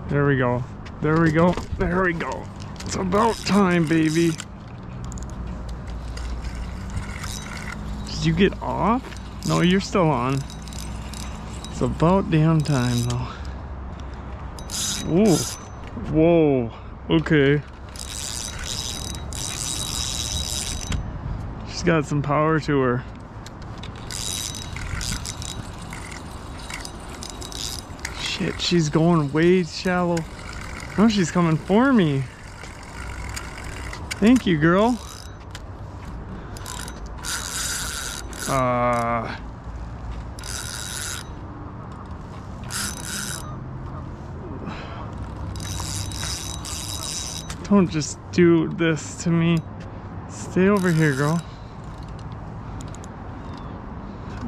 There we go. There we go. There we go. It's about time, baby. Did you get off? No, you're still on. It's about damn time, though. Ooh. Whoa. Okay. She's got some power to her. Shit, she's going way shallow. Oh, she's coming for me. Thank you, girl. Don't just do this to me. Stay over here, girl.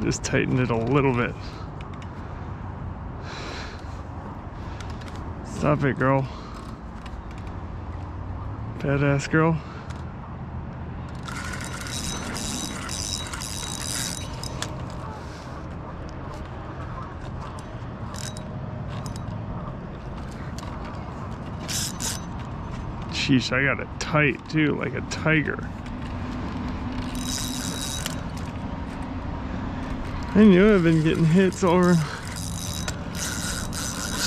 Just tightened it a little bit. Stop it, girl. Badass girl. Sheesh, I got it tight too, like a tiger. I knew I've been getting hits over.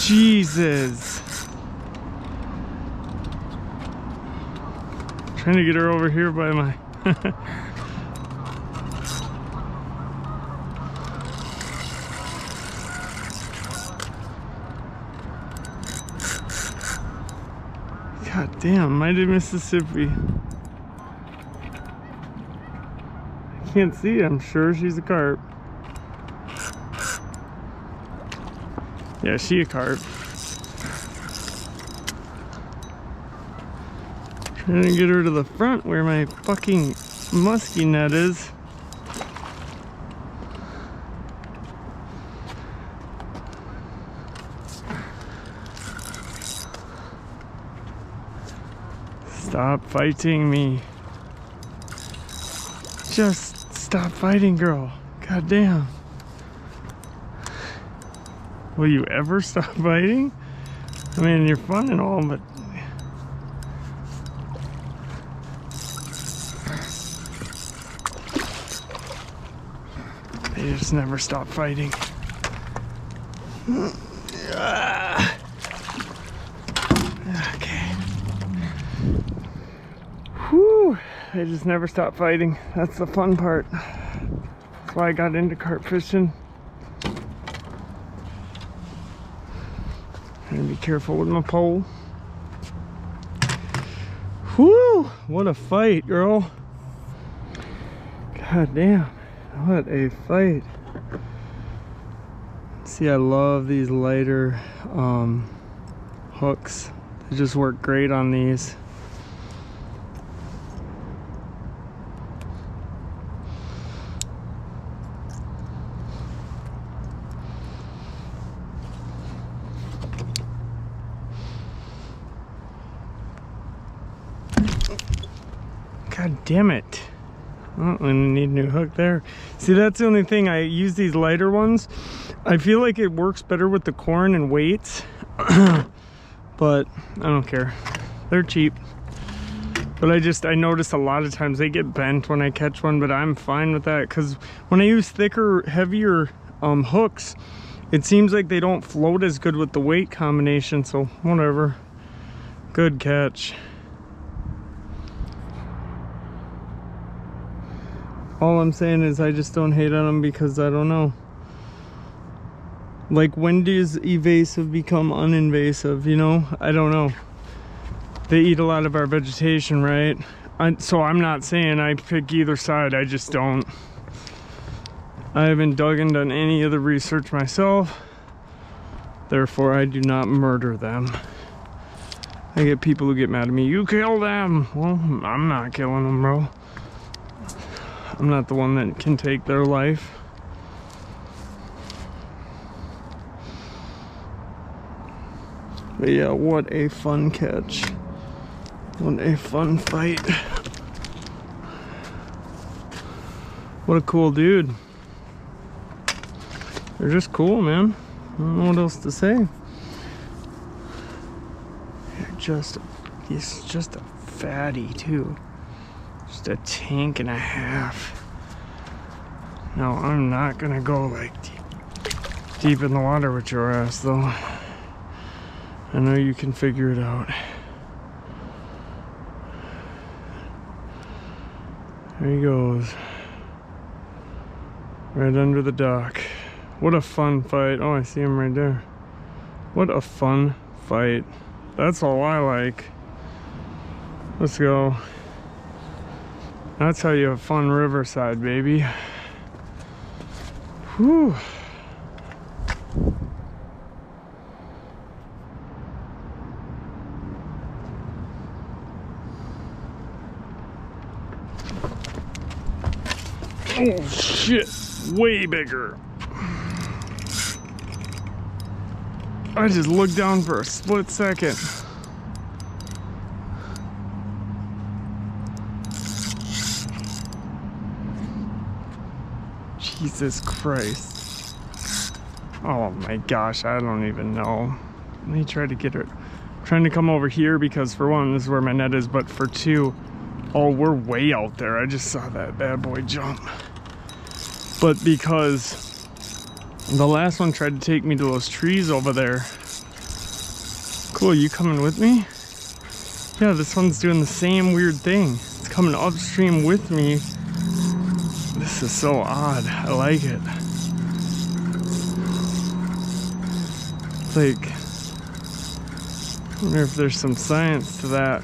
Jesus. Trying to get her over here by my God damn, mighty Mississippi. I can't see, I'm sure she's a carp. Yeah, she a carp. Trying to get her to the front where my fucking musky net is. Stop fighting me. Just stop fighting, girl. God damn. Will you ever stop fighting? I mean, you're fun and all, but they just never stop fighting. Okay. Whew. They just never stop fighting. That's the fun part. That's why I got into carp fishing. Gotta be careful with my pole. Whew! What a fight, girl. God damn. What a fight. See, I love these lighter hooks. They just work great on these. God damn it. Oh, I need a new hook there. See, that's the only thing. I use these lighter ones. I feel like it works better with the corn and weights. But I don't care. They're cheap. But I notice a lot of times they get bent when I catch one, but I'm fine with that because when I use thicker, heavier hooks, it seems like they don't float as good with the weight combination, so whatever. Good catch. All I'm saying is I just don't hate on them because I don't know. Like, when does evasive become uninvasive, you know? I don't know. They eat a lot of our vegetation, right? So I'm not saying I pick either side, I just don't. I haven't dug and done any of the research myself. Therefore, I do not murder them. I get people who get mad at me. You kill them! Well, I'm not killing them, bro. I'm not the one that can take their life. But yeah, what a fun catch. What a fun fight. What a cool dude. They're just cool, man. I don't know what else to say. he's just a fatty too. Just a tank and a half. No, I'm not gonna go like deep in the water with your ass though. I know you can figure it out. There he goes. Right under the dock. What a fun fight. Oh, I see him right there. What a fun fight. That's all I like. Let's go. That's how you have fun riverside, baby. Whew. Oh shit, way bigger. I just looked down for a split second. Jesus Christ. Oh my gosh, I don't even know. Let me try to get her. I'm trying to come over here because for one, this is where my net is, but for two, oh, we're way out there. I just saw that bad boy jump. But because the last one tried to take me to those trees over there. Cool, you coming with me? Yeah, this one's doing the same weird thing. It's coming upstream with me. This is so odd. I like it. It's like, I wonder if there's some science to that.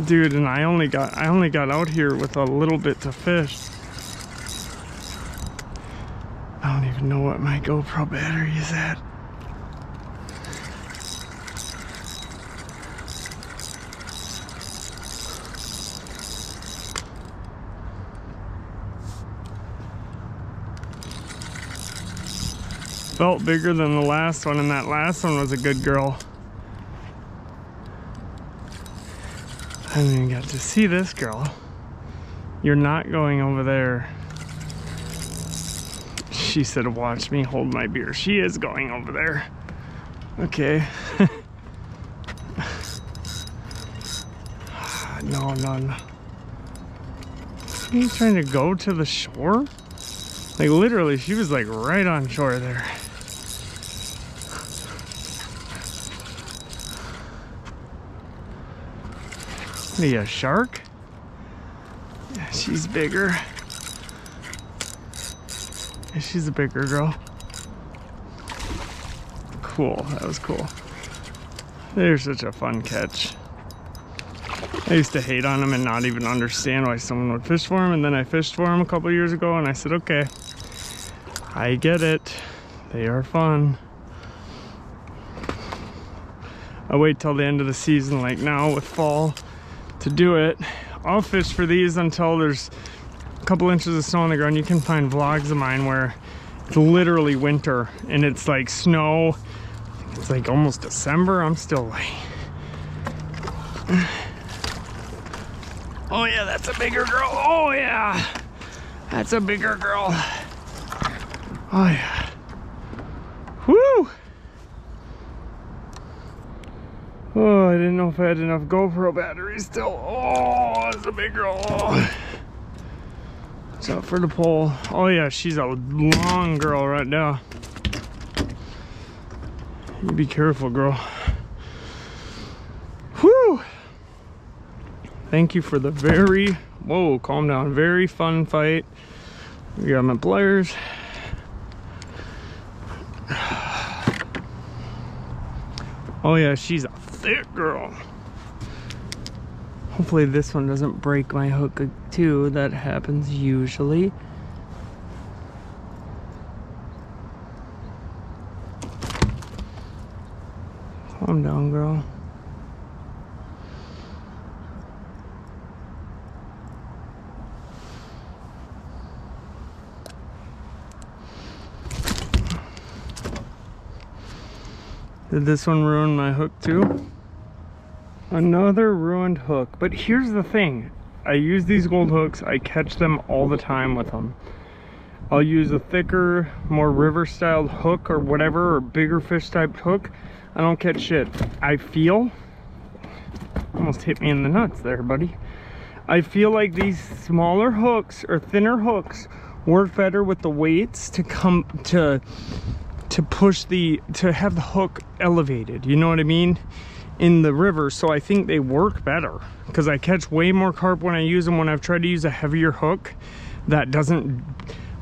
Dude, and I only got out here with a little bit to fish. I don't even know what my GoPro battery is at. Felt bigger than the last one, and that last one was a good girl. I haven't even got to see this girl. You're not going over there. She said, watch me hold my beer. She is going over there. Okay. No. Are you trying to go to the shore? Like literally, she was like right on shore there. What are you, a shark? Yeah, she's bigger. Yeah, she's a bigger girl. Cool, that was cool. They're such a fun catch. I used to hate on them and not even understand why someone would fish for them, and then I fished for them a couple years ago and I said, okay, I get it. They are fun. I wait till the end of the season, like now with fall, to do it. I'll fish for these until there's a couple inches of snow on the ground. You can find vlogs of mine where it's literally winter and it's like snow. It's like almost December. I'm still like, oh yeah, that's a bigger girl. Oh yeah, that's a bigger girl. Oh yeah. Woo! Oh, I didn't know if I had enough GoPro batteries still. Oh, that's a big girl. Oh. Watch out for the pole. Oh yeah, she's a long girl right now. You be careful, girl. Whew! Thank you for the very, whoa, calm down, very fun fight. We got my pliers. Oh yeah, she's a thick girl. Hopefully this one doesn't break my hook too. That happens usually. Calm down, girl. Did this one ruin my hook too? Another ruined hook. But here's the thing. I use these gold hooks. I catch them all the time with them. I'll use a thicker, more river styled hook or whatever, or bigger fish type hook. I don't catch shit. I feel, almost hit me in the nuts there, buddy. I feel like these smaller hooks or thinner hooks work better with the weights to come to push to have the hook elevated, you know what I mean, in the river. So I think they work better because I catch way more carp when I use them. When I've tried to use a heavier hook that doesn't,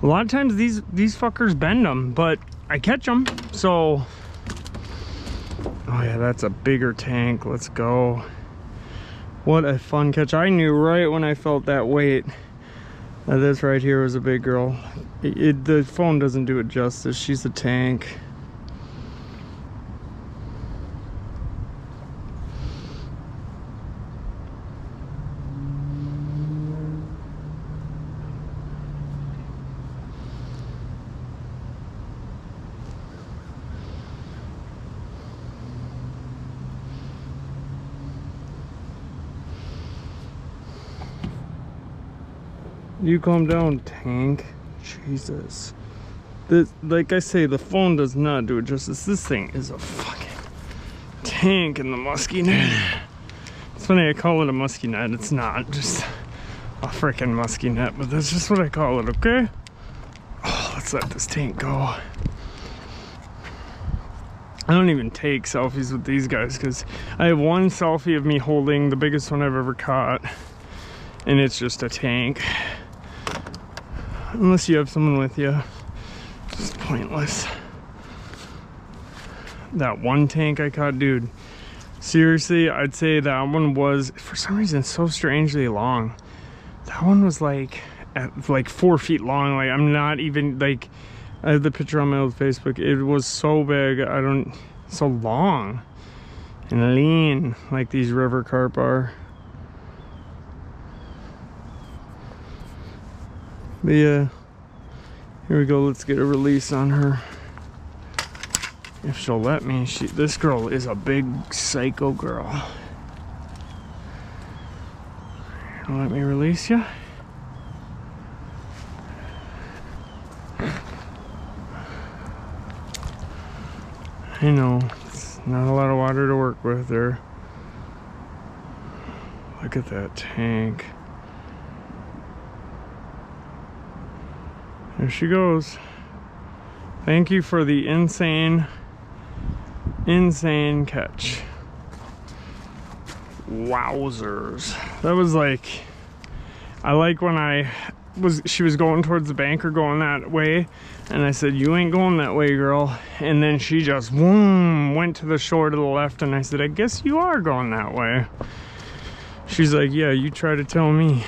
a lot of times these fuckers bend them, but I catch them. So oh yeah, that's a bigger tank. Let's go. What a fun catch. I knew right when I felt that weight that this right here was a big girl. The phone doesn't do it justice. She's a tank. You calm down, tank. Jesus. This, like I say, the phone does not do it justice. This thing is a fucking tank in the musky net. It's funny I call it a musky net. It's not just a freaking musky net, but that's just what I call it, okay? Oh, let's let this tank go. I don't even take selfies with these guys because I have one selfie of me holding the biggest one I've ever caught, and it's just a tank. Unless you have someone with you, it's just pointless. That one tank I caught, dude, seriously, I'd say that one was, for some reason, so strangely long. That one was like, at like 4 feet long. Like, I'm not even, like, I have the picture on my old Facebook. It was so big, so long and lean, like these river carp are. But yeah, here we go. Let's get a release on her. If she'll let me. This girl is a big psycho girl. Let me release you. I know, it's not a lot of water to work with there. Look at that tank. There she goes. Thank you for the insane catch. Wowzers. That was like, I like when she was going towards the bank or going that way, and I said, you ain't going that way, girl. And then she just went to the shore to the left, and I said, I guess you are going that way. She's like, yeah, you try to tell me.